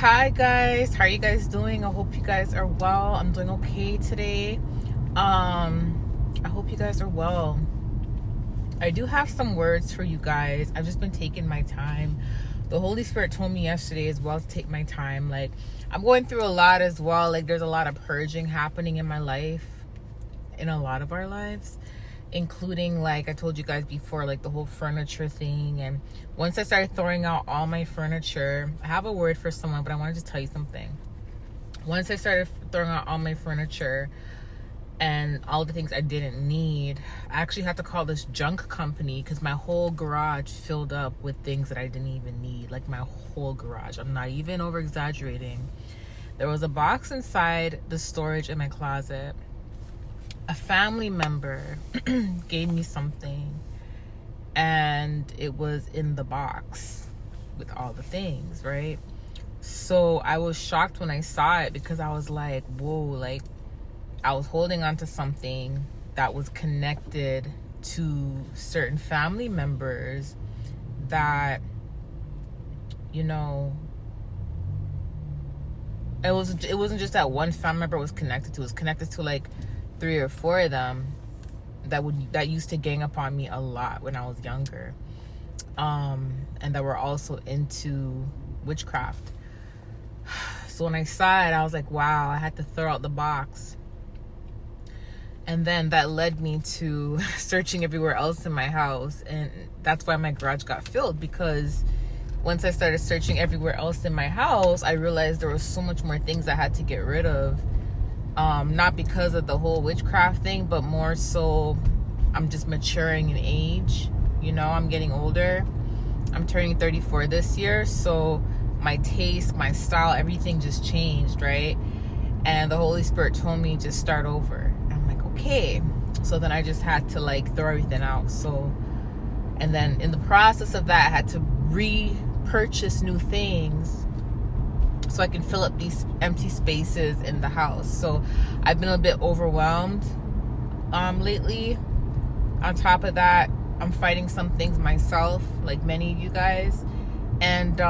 Hi guys, how are you guys doing? I hope you guys are well. I'm doing okay today. I hope you guys are well. I do have some words for you guys. I've just been taking my time. The Holy Spirit told me yesterday as well to take my time. Like, I'm going through a lot as well. Like, there's a lot of purging happening in my life, in a lot of our lives, including, like I told you guys before, like the whole furniture thing. And once I started throwing out all my furniture, I have a word for someone, but I wanted to tell you something. Once I started throwing out all my furniture and all the things I didn't need, I actually had to call this junk company because my whole garage filled up with things that I didn't even need. Like, my whole garage. I'm not even over exaggerating. There was a box inside the storage in my closet. A family member gave me something, and it was in the box with all the things, right? So I was shocked when I saw it because I was like, whoa, like, I was holding on to something that was connected to certain family members that, you know, it wasn't just that one family member was connected to. It was connected to like 3 or 4 of them that used to gang up on me a lot when I was younger, and that were also into witchcraft. So when I saw it, I was like, wow, I had to throw out the box. And then that led me to searching everywhere else in my house, and that's why my garage got filled, because once I started searching everywhere else in my house, I realized there was so much more things I had to get rid of. Not because of the whole witchcraft thing, but more so I'm just maturing in age. You know, I'm getting older. I'm turning 34 this year, so my taste, my style, everything just changed, right? And the Holy Spirit told me just start over. And I'm like, okay. So then I just had to like throw everything out. So, and then in the process of that, I had to repurchase new things so I can fill up these empty spaces in the house. So I've been a bit overwhelmed lately. On top of that, I'm fighting some things myself, like many of you guys. And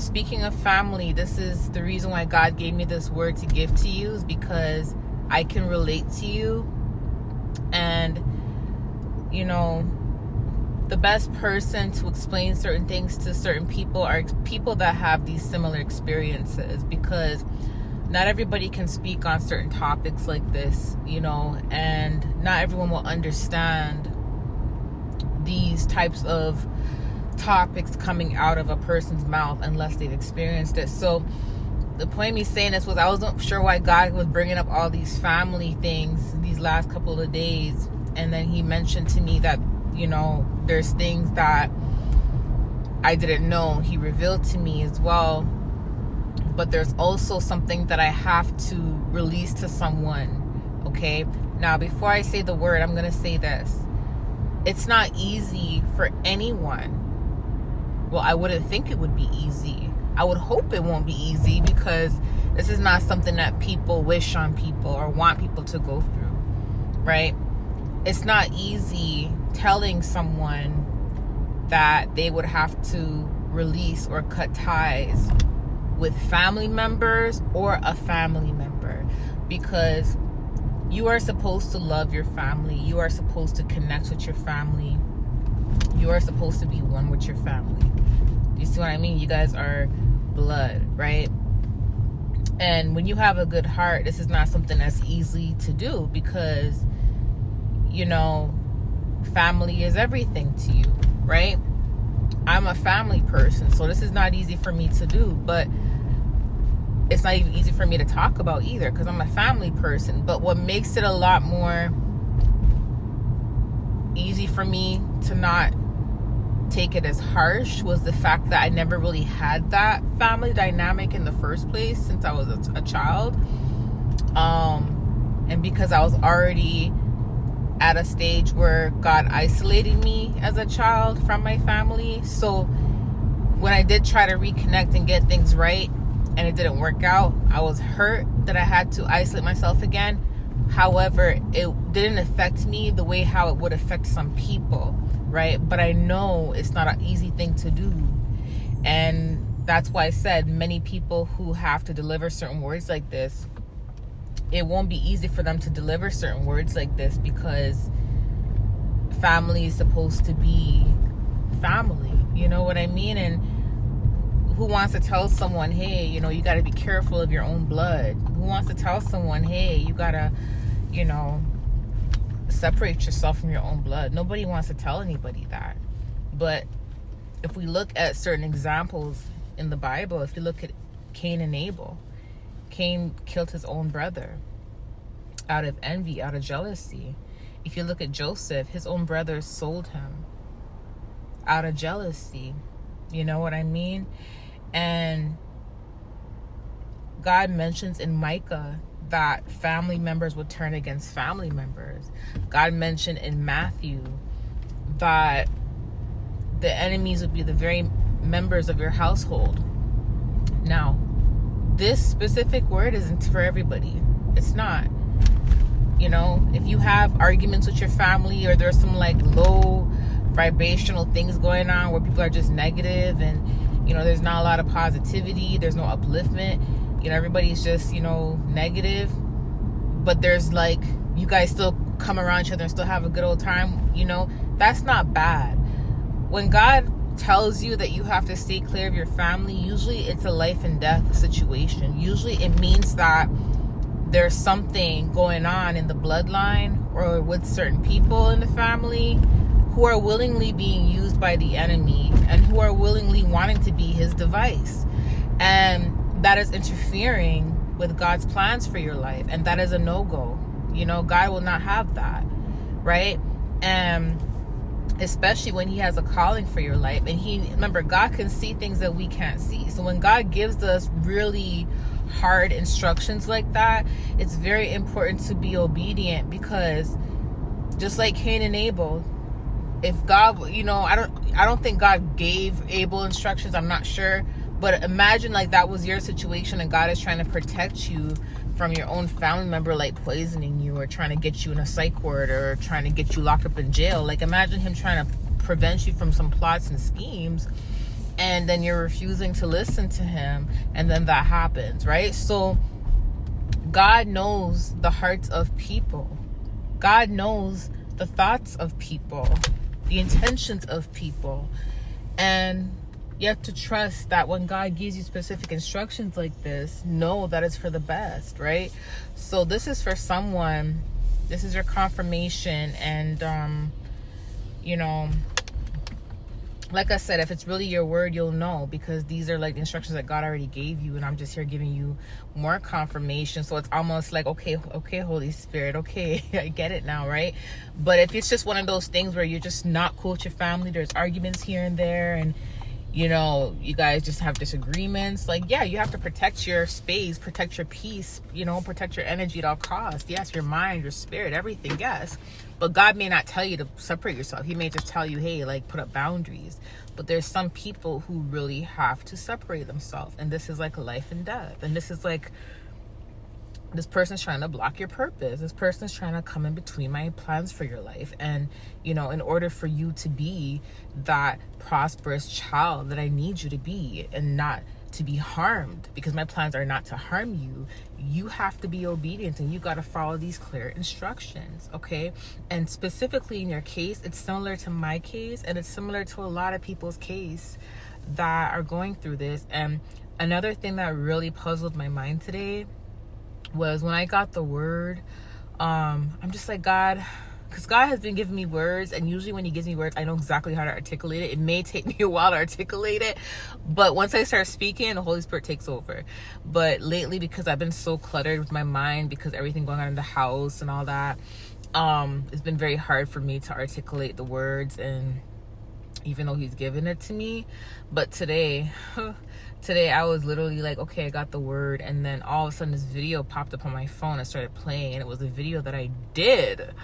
speaking of family, this is the reason why God gave me this word to give to you, is because I can relate to you. And, you know, the best person to explain certain things to certain people are people that have these similar experiences, because not everybody can speak on certain topics like this, you know, and not everyone will understand these types of topics coming out of a person's mouth unless they've experienced it. So the point of me saying this was, I wasn't sure why God was bringing up all these family things these last couple of days, and then he mentioned to me that, you know, there's things that I didn't know. He revealed to me as well. But there's also something that I have to release to someone, okay? Now, before I say the word, I'm going to say this. It's not easy for anyone. Well, I wouldn't think it would be easy. I would hope it won't be easy, because this is not something that people wish on people or want people to go through, right? It's not easy telling someone that they would have to release or cut ties with family members or a family member, because you are supposed to love your family. You are supposed to connect with your family. You are supposed to be one with your family. You see what I mean? You guys are blood, right? And when you have a good heart, this is not something that's easy to do, because, you know, family is everything to you, right? I'm a family person, so this is not easy for me to do, but it's not even easy for me to talk about either, because I'm a family person. But what makes it a lot more easy for me to not take it as harsh was the fact that I never really had that family dynamic in the first place since I was a child. And because I was already at a stage where God isolated me as a child from my family. So when I did try to reconnect and get things right and it didn't work out, I was hurt that I had to isolate myself again. However, it didn't affect me the way how it would affect some people, right? But I know it's not an easy thing to do. And that's why I said many people who have to deliver certain words like this, it won't be easy for them to deliver certain words like this, because family is supposed to be family, you know what I mean? And who wants to tell someone, hey, you know, you got to be careful of your own blood? Who wants to tell someone, hey, you got to, you know, separate yourself from your own blood? Nobody wants to tell anybody that. But if we look at certain examples in the Bible, if you look at Cain and Abel, Cain killed his own brother out of envy, out of jealousy. If you look at Joseph, his own brothers sold him out of jealousy. You know what I mean? And God mentions in Micah that family members would turn against family members. God mentioned in Matthew that the enemies would be the very members of your household. Now, this specific word isn't for everybody. It's not. You know, if you have arguments with your family, or there's some like low vibrational things going on where people are just negative, and, you know, there's not a lot of positivity, there's no upliftment, you know, everybody's just, you know, negative, but there's like, you guys still come around each other and still have a good old time, you know, that's not bad. When God tells you that you have to stay clear of your family, usually it's a life and death situation. Usually it means that there's something going on in the bloodline or with certain people in the family who are willingly being used by the enemy and who are willingly wanting to be his device. And that is interfering with God's plans for your life. And that is a no-go. You know, God will not have that, right? And especially when he has a calling for your life. And remember, God can see things that we can't see. So when God gives us really hard instructions like that, it's very important to be obedient, because just like Cain and Abel, if God, you know, I don't think God gave Abel instructions, I'm not sure, but imagine like that was your situation and God is trying to protect you from your own family member, like poisoning you or trying to get you in a psych ward or trying to get you locked up in jail. Like, imagine him trying to prevent you from some plots and schemes, and then you're refusing to listen to him, and then that happens, right? So God knows the hearts of people. God knows the thoughts of people, the intentions of people. And you have to trust that when God gives you specific instructions like this, know that it's for the best, right? So this is for someone, this is your confirmation. And, you know, like I said, if it's really your word, you'll know, because these are like instructions that God already gave you, and I'm just here giving you more confirmation. So it's almost like, okay, Holy Spirit, okay, I get it now, right? But if it's just one of those things where you're just not cool with your family, there's arguments here and there, and, you know, you guys just have disagreements, like, yeah, you have to protect your space, protect your peace, you know, protect your energy at all costs. Yes, your mind, your spirit, everything, yes. But God may not tell you to separate yourself. He may just tell you, hey, like, put up boundaries. But there's some people who really have to separate themselves. And this is like life and death. And this is like, this person's trying to block your purpose. This person's trying to come in between my plans for your life. And, you know, in order for you to be that prosperous child that I need you to be, and not to be harmed, because my plans are not to harm you, you have to be obedient, and you got to follow these clear instructions, okay? And specifically in your case, it's similar to my case, and it's similar to a lot of people's case that are going through this. And another thing that really puzzled my mind today was when I got the word, I'm just like, God, because God has been giving me words, and usually when he gives me words, I know exactly how to articulate it. It may take me a while to articulate it, but once I start speaking, the Holy Spirit takes over. But lately, because I've been so cluttered with my mind, because everything going on in the house and all that, it's been very hard for me to articulate the words, and even though he's given it to me. But today I was literally like, okay, I got the word, and then all of a sudden this video popped up on my phone. I started playing, and it was a video that I did,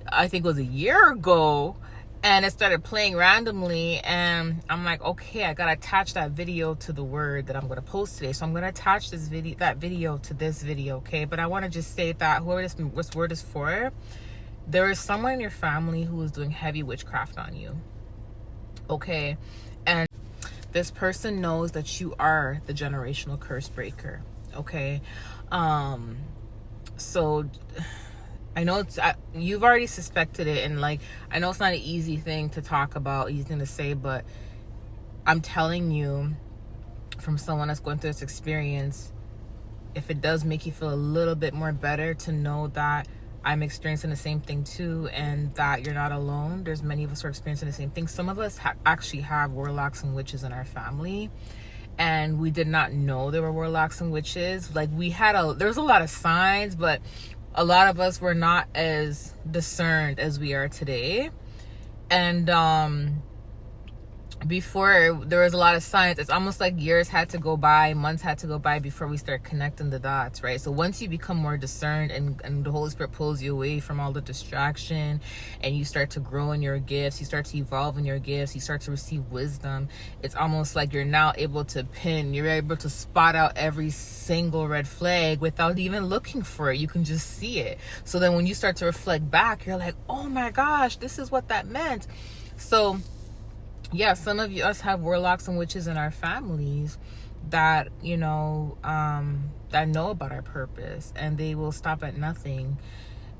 I think it was a year ago, and it started playing randomly, and I'm like, okay, I gotta attach that video to the word that I'm gonna post today. So I'm gonna attach that video to this video, okay? But I want to just say that whoever this word is for, there is someone in your family who is doing heavy witchcraft on you, okay? And This person knows that you are the generational curse breaker. Okay. So I know you've already suspected it, and like, I know it's not an easy thing to talk about, easy thing to say, but I'm telling you from someone that's going through this experience, if it does make you feel a little bit more better to know that I'm experiencing the same thing too, and that you're not alone. There's many of us who are experiencing the same thing. Some of us actually have warlocks and witches in our family, and we did not know there were warlocks and witches. Like, there was a lot of signs, but a lot of us were not as discerned as we are today. And before, there was a lot of signs. It's almost like years had to go by, months had to go by before we start connecting the dots, right? So once you become more discerned, and the Holy Spirit pulls you away from all the distraction, and you start to grow in your gifts, you start to evolve in your gifts, you start to receive wisdom, it's almost like you're now able to you're able to spot out every single red flag without even looking for it. You can just see it. So then when you start to reflect back, you're like, oh my gosh, this is what that meant. So yeah, some of us have warlocks and witches in our families that, that know about our purpose, and they will stop at nothing,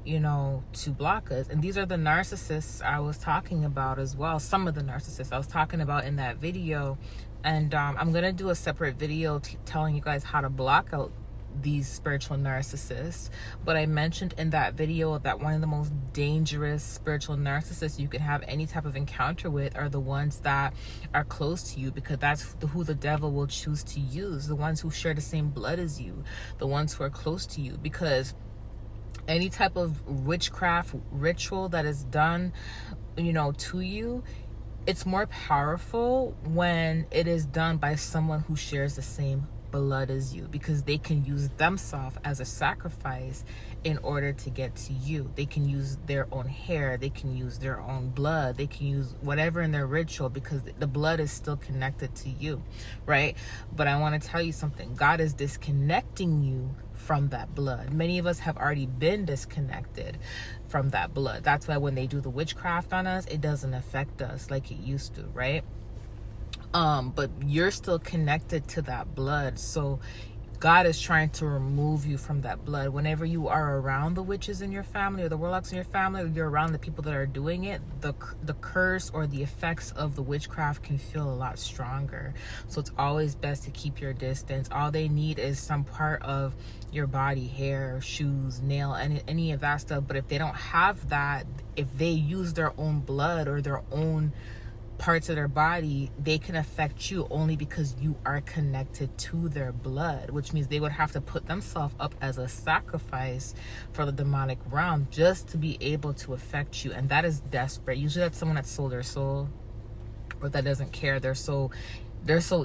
to block us. And these are the narcissists I was talking about as well. Some of the narcissists I was talking about in that video. And I'm going to do a separate video telling you guys how to block out these spiritual narcissists. But I mentioned in that video that one of the most dangerous spiritual narcissists you can have any type of encounter with are the ones that are close to you, because that's who the devil will choose to use, the ones who share the same blood as you, the ones who are close to you. Because any type of witchcraft ritual that is done, to you, it's more powerful when it is done by someone who shares the same blood as you, because they can use themselves as a sacrifice in order to get to you. They can use their own hair, they can use their own blood, they can use whatever in their ritual, because the blood is still connected to you, right? But I want to tell you something. God is disconnecting you from that blood. Many of us have already been disconnected from that blood. That's why when they do the witchcraft on us, it doesn't affect us like it used to, right? But you're still connected to that blood. So God is trying to remove you from that blood. Whenever you are around the witches in your family or the warlocks in your family, or you're around the people that are doing it, the curse or the effects of the witchcraft can feel a lot stronger. So it's always best to keep your distance. All they need is some part of your body, hair, shoes, nail, any of that stuff. But if they don't have that, if they use their own blood or their own parts of their body, they can affect you only because you are connected to their blood, which means they would have to put themselves up as a sacrifice for the demonic realm just to be able to affect you. And that is desperate. Usually that's someone that sold their soul, or that doesn't care. They're so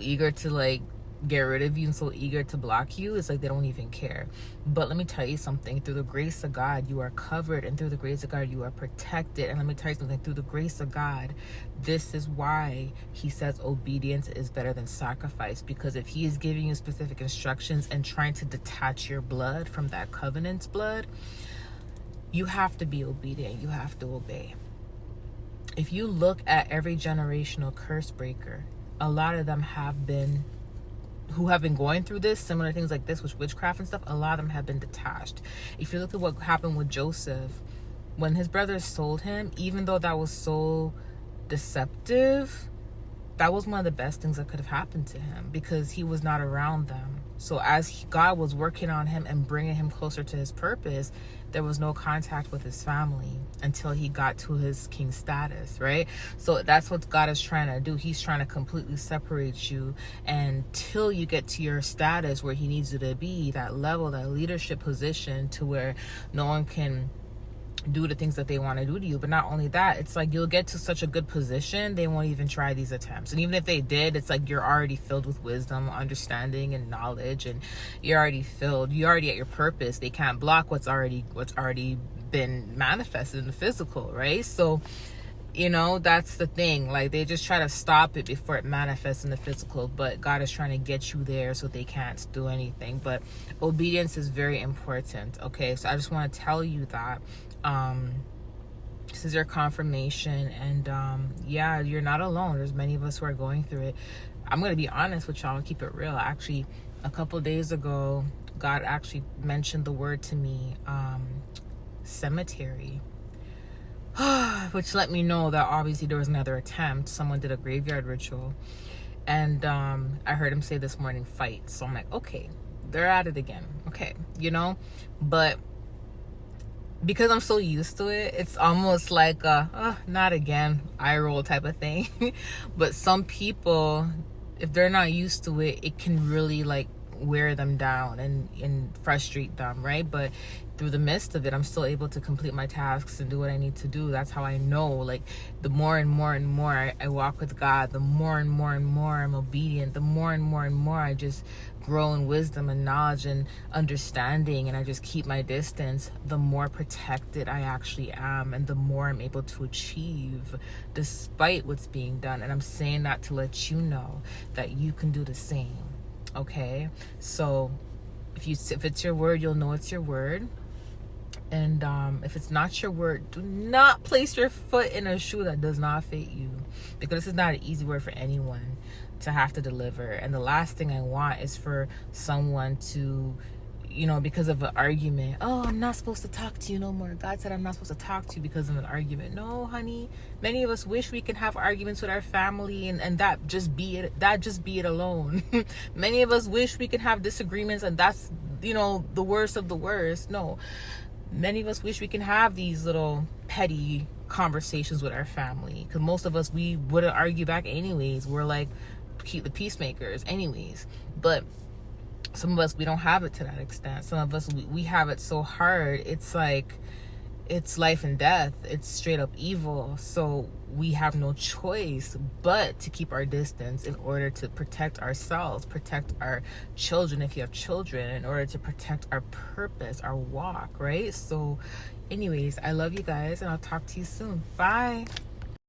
eager to like get rid of you and so eager to block you. It's like they don't even care. But let me tell you something. Through the grace of God, you are covered, and through the grace of God, you are protected. And let me tell you something. Through the grace of God, this is why he says obedience is better than sacrifice. Because if he is giving you specific instructions and trying to detach your blood from that covenant's blood, you have to be obedient. You have to obey. If you look at every generational curse breaker, a lot of them who have been going through this, similar things like this with witchcraft and stuff, a lot of them have been detached. If you look at what happened with Joseph, when his brothers sold him, even though that was so deceptive, that was one of the best things that could have happened to him, because he was not around them. So as God was working on him and bringing him closer to his purpose, there was no contact with his family until he got to his king status, right? So that's what God is trying to do. He's trying to completely separate you until you get to your status where he needs you to be, that level, that leadership position, to where no one can do the things that they want to do to you. But not only that, it's like you'll get to such a good position, they won't even try these attempts. And even if they did, it's like you're already filled with wisdom, understanding, and knowledge, and you're already at your purpose. They can't block what's already been manifested in the physical, right? So that's the thing. Like, they just try to stop it before it manifests in the physical, but God is trying to get you there so they can't do anything. But obedience is very important. Okay, so I just want to tell you that this is your confirmation. And yeah, you're not alone. There's many of us who are going through it. I'm gonna be honest with y'all and keep it real. Actually, a couple days ago, God actually mentioned the word to me, cemetery. Which let me know that obviously there was another attempt. Someone did a graveyard ritual. And I heard him say this morning, fight. So I'm like, okay, they're at it again. Okay, you know? But because I'm so used to it, it's almost like not again, eye roll type of thing. But some people, if they're not used to it, it can really like wear them down and frustrate them, right? But through the midst of it, I'm still able to complete my tasks and do what I need to do. That's how I know, like, the more and more and more I walk with God, the more and more and more I'm obedient, the more and more I just grow in wisdom and knowledge and understanding, and I just keep my distance, the more protected I actually am, and the more I'm able to achieve despite what's being done. And I'm saying that to let you know that you can do the same. Okay, so if it's your word, you'll know it's your word. And if it's not your word, do not place your foot in a shoe that does not fit you, because this is not an easy word for anyone to have to deliver. And the last thing I want is for someone to, you know, because of an argument, oh, I'm not supposed to talk to you no more. God said I'm not supposed to talk to you because of an argument. No, honey. Many of us wish we can have arguments with our family and that just be it alone. Many of us wish we could have disagreements and that's, you know, the worst of the worst. No. Many of us wish we can have these little petty conversations with our family, because most of us, we wouldn't argue back anyways. We're like the peacemakers anyways. But some of us, we don't have it to that extent. Some of us, we have it so hard, it's like it's life and death. It's straight up evil. So we have no choice but to keep our distance in order to protect ourselves, protect our children if you have children, in order to protect our purpose, our walk, right? So anyways, I love you guys, and I'll talk to you soon. Bye.